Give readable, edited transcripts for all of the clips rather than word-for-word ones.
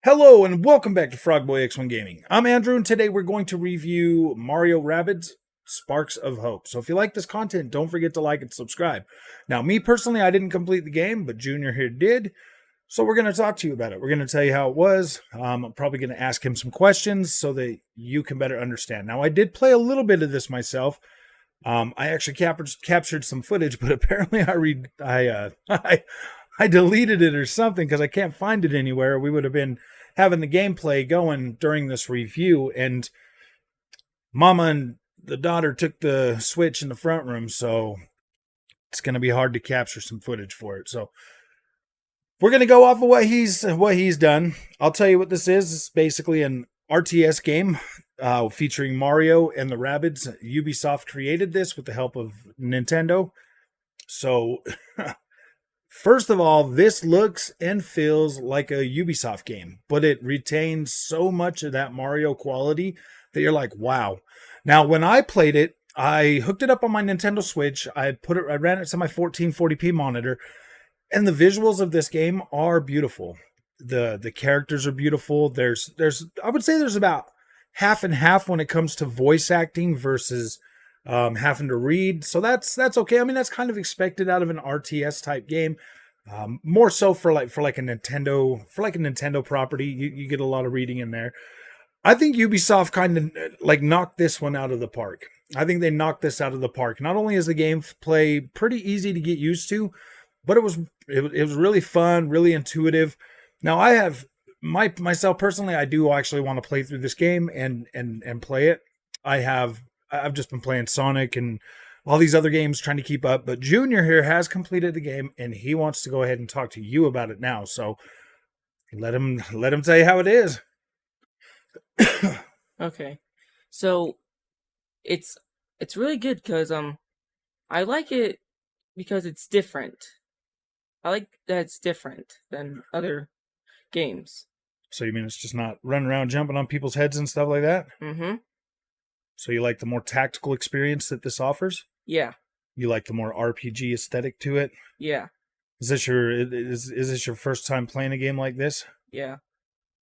Hello and welcome back to Frogboy X1 Gaming. I'm Andrew and today we're going to review Mario Rabbids Sparks of Hope. So if you like this content, don't forget to like and subscribe. Now, me personally, I didn't complete the game, but Junior here did. So we're going to talk to you about it. We're going to tell you how it was. I'm probably going to ask him some questions so that you can better understand. Now, I did play a little bit of this myself. I actually captured some footage, but apparently I deleted it or something because I can't find it anywhere. We would have been having the gameplay going during this review, and Mama and the daughter took the Switch in the front room, so it's going to be hard to capture some footage for it. So we're going to go off of what he's done. I'll tell you what this is. It's basically an RTS game featuring Mario and the Rabbids. Ubisoft created this with the help of Nintendo. So first of all, this looks and feels like a Ubisoft game, but it retains so much of that Mario quality that you're like, wow. Now, when I played it, I hooked it up on my Nintendo Switch. I ran it to my 1440p monitor, and the visuals of this game are beautiful. The characters are beautiful. There's I would say there's about half and half when it comes to voice acting versus having to read. So that's okay. I mean, that's kind of expected out of an RTS type game. More so for like a Nintendo property, you get a lot of reading in there. I think Ubisoft kind of like knocked this one out of the park. I think they knocked this out of the park. Not only is the gameplay pretty easy to get used to, but it was really fun, really intuitive. Now I have myself personally, I do actually want to play through this game and play it. I've just been playing Sonic and all these other games trying to keep up, but Junior here has completed the game and he wants to go ahead and talk to you about it now. So let him tell you how it is. Okay, so it's really good because I like it because it's different. I like that it's different than other games. So you mean it's just not running around jumping on people's heads and stuff like that? Mm-hmm. So you like the more tactical experience that this offers? Yeah. You like the more RPG aesthetic to it? Yeah. Is this your first time playing a game like this? Yeah.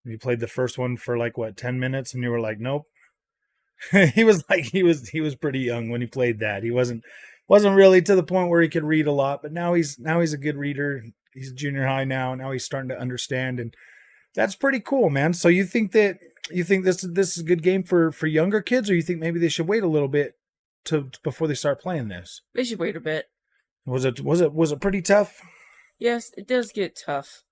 You played the first one for like what, 10 minutes and you were like, "Nope." he was pretty young when he played that. He wasn't really to the point where he could read a lot, but now he's a good reader. He's junior high now. Now he's starting to understand, and that's pretty cool, man. So you think this is a good game for younger kids, or you think maybe they should wait a little bit before they start playing this? They should wait a bit. Was it pretty tough? Yes, it does get tough.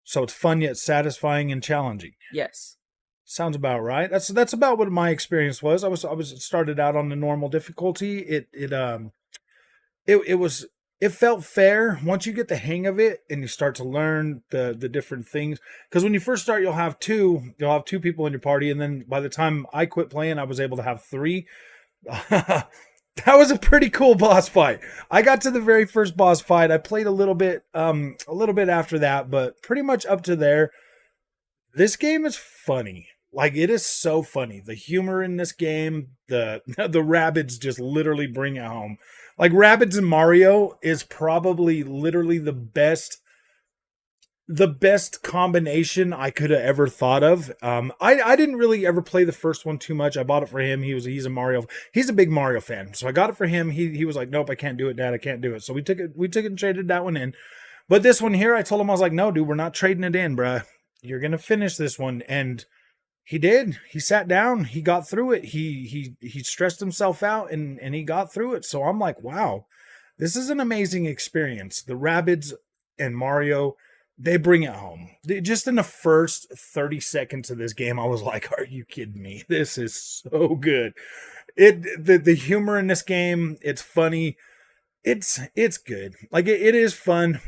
So it's fun yet satisfying and challenging. Yes. Sounds about right. That's about what my experience was. I was started out on the normal difficulty. It felt fair once you get the hang of it and you start to learn the different things. Because when you first start, you'll have two people in your party, and then by the time I quit playing, I was able to have three. That was a pretty cool boss fight. I got to the very first boss fight. I played a little bit after that, but pretty much up to there. This game is funny. Like, it is so funny. The humor in this game, the Rabbids just literally bring it home. Like, Rabbids and Mario is probably literally the best combination I could have ever thought of. I didn't really ever play the first one too much. I bought it for him. He's a big Mario fan. So I got it for him. He was like, "Nope, I can't do it, Dad. I can't do it." So we took it and traded that one in. But this one here, I told him, I was like, "No, dude, we're not trading it in, bruh. You're going to finish this one." And he did. He sat down, he got through it. He stressed himself out and he got through it. So I'm like, "Wow. This is an amazing experience." The Rabbids and Mario, they bring it home. Just in the first 30 seconds of this game, I was like, "Are you kidding me? This is so good." The humor in this game, it's funny. It's good. Like, it is fun.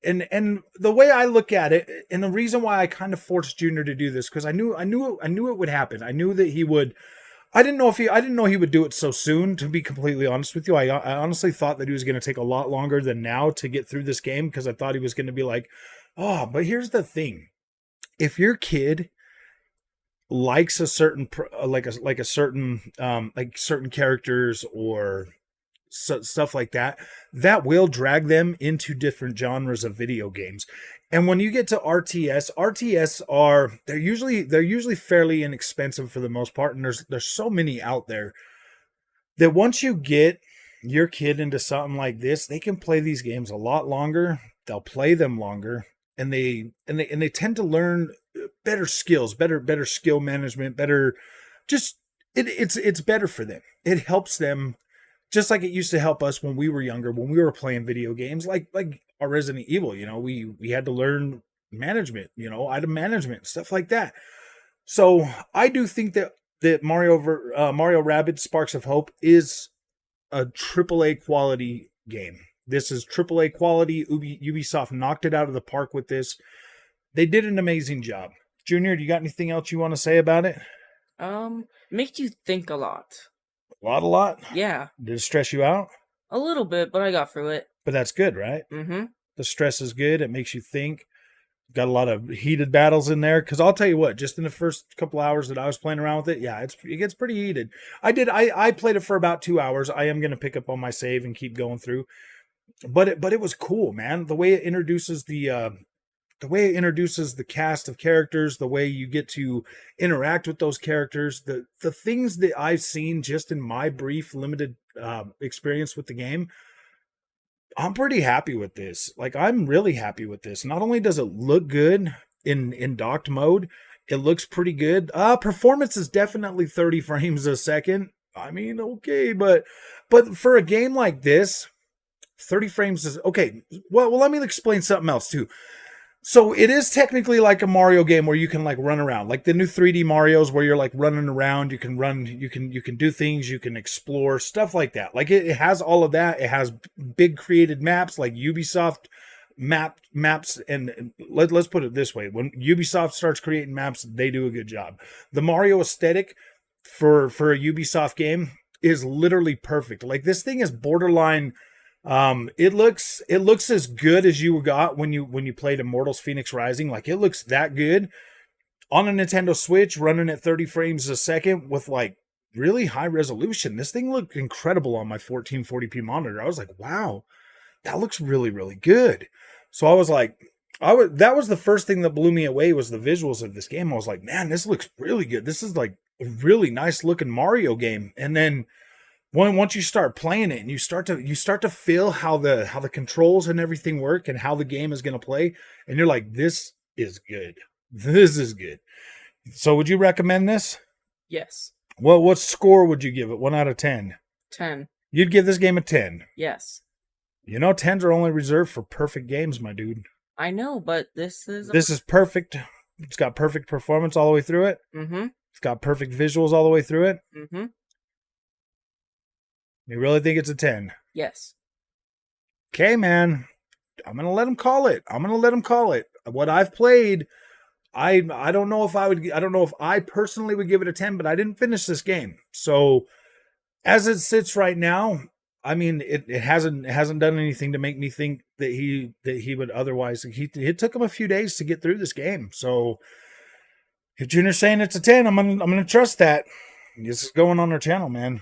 And the way I look at it, and the reason why I kind of forced Junior to do this, because I knew it would happen. I knew that he would. I didn't know he would do it so soon. To be completely honest with you, I honestly thought that he was going to take a lot longer than now to get through this game, because I thought he was going to be like, "Oh," but here's the thing: if your kid likes a certain certain characters or stuff like that, that will drag them into different genres of video games. And when you get to RTS are they're usually fairly inexpensive for the most part, and there's so many out there that once you get your kid into something like this, they can play these games a lot longer. They'll play them longer, and they tend to learn better skills, better skill management, better just it's better for them. It helps them just like it used to help us when we were younger, when we were playing video games, like our Resident Evil. We had to learn management, item management, stuff like that. So I do think that Mario Rabbids Sparks of Hope is a AAA quality game. This is AAA quality. Ubisoft knocked it out of the park with this. They did an amazing job. Junior, do you got anything else you want to say about it? Makes you think a lot. A lot? Yeah. Did it stress you out? A little bit, but I got through it. But that's good, right? Mm-hmm. The stress is good. It makes you think. Got a lot of heated battles in there. Because I'll tell you what, just in the first couple hours that I was playing around with it, yeah, it gets pretty heated. I played it for about 2 hours. I am going to pick up on my save and keep going through. But it was cool, man. The way it introduces the cast of characters, the way you get to interact with those characters, the things that I've seen just in my brief limited experience with the game, I'm pretty happy with this. Like, I'm really happy with this. Not only does it look good in docked mode, it looks pretty good. Performance is definitely 30 frames a second. I mean, okay, but for a game like this, 30 frames is okay. Well, let me explain something else too. So it is technically like a Mario game where you can like run around, like the new 3D Marios where you're like running around. You can run, you can do things, you can explore, stuff like that. Like it has all of that. It has big created maps like Ubisoft maps. And let's put it this way. When Ubisoft starts creating maps, they do a good job. The Mario aesthetic for a Ubisoft game is literally perfect. Like this thing is borderline. It looks as good as you got when you played Immortals Phoenix Rising. Like it looks that good on a Nintendo Switch running at 30 frames a second with like really high resolution. This thing looked incredible on my 1440p monitor. I was like, wow, that looks really, really good. So I was like, that was the first thing that blew me away was the visuals of this game. I was like, man, this looks really good. This is like a really nice looking Mario game. And then once you start playing it and you start to feel how the controls and everything work and how the game is going to play, and you're like, this is good. This is good. So would you recommend this? Yes. Well, what score would you give it? 1 out of 10? 10. You'd give this game a 10? Yes. 10s are only reserved for perfect games, my dude. I know, but this is perfect. It's got perfect performance all the way through it. Mm-hmm. It's got perfect visuals all the way through it. Mm-hmm. You really think it's a 10? Yes. Okay, man. I'm going to let him call it. What I've played, I don't know if I personally would give it a 10, but I didn't finish this game. So as it sits right now, I mean, it hasn't done anything to make me think that he would otherwise. It took him a few days to get through this game. So if Junior's saying it's a 10, I'm gonna trust that. This is going on our channel, man.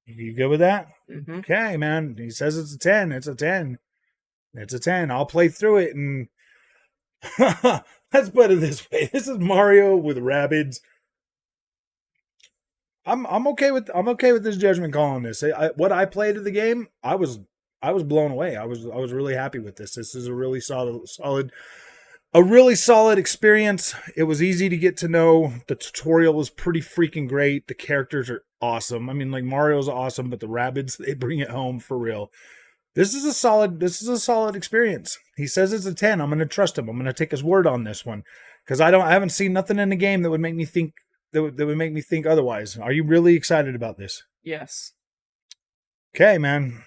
You good with that? Mm-hmm. Okay, man. He says it's a 10. It's a 10. It's a 10. I'll play through it and let's put it this way. This is Mario with Rabbids. I'm okay with this judgment call on this. What I played of the game, I was blown away. I was really happy with this. This is a really solid experience. It was easy to get to know. The tutorial was pretty freaking great. The characters are awesome. I mean, like Mario's awesome, but the Rabbids, they bring it home for real. This is a solid experience. He says it's a 10. I'm going to trust him. I'm going to take his word on this one because I haven't seen nothing in the game that would make me think otherwise. Are you really excited about this? Yes. Okay, man.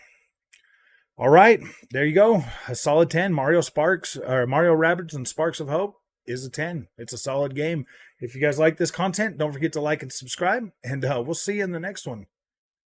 All right, there you go. A solid 10. Mario Rabbids and Sparks of Hope is a 10. It's a solid game. If you guys like this content, don't forget to like and subscribe, and we'll see you in the next one.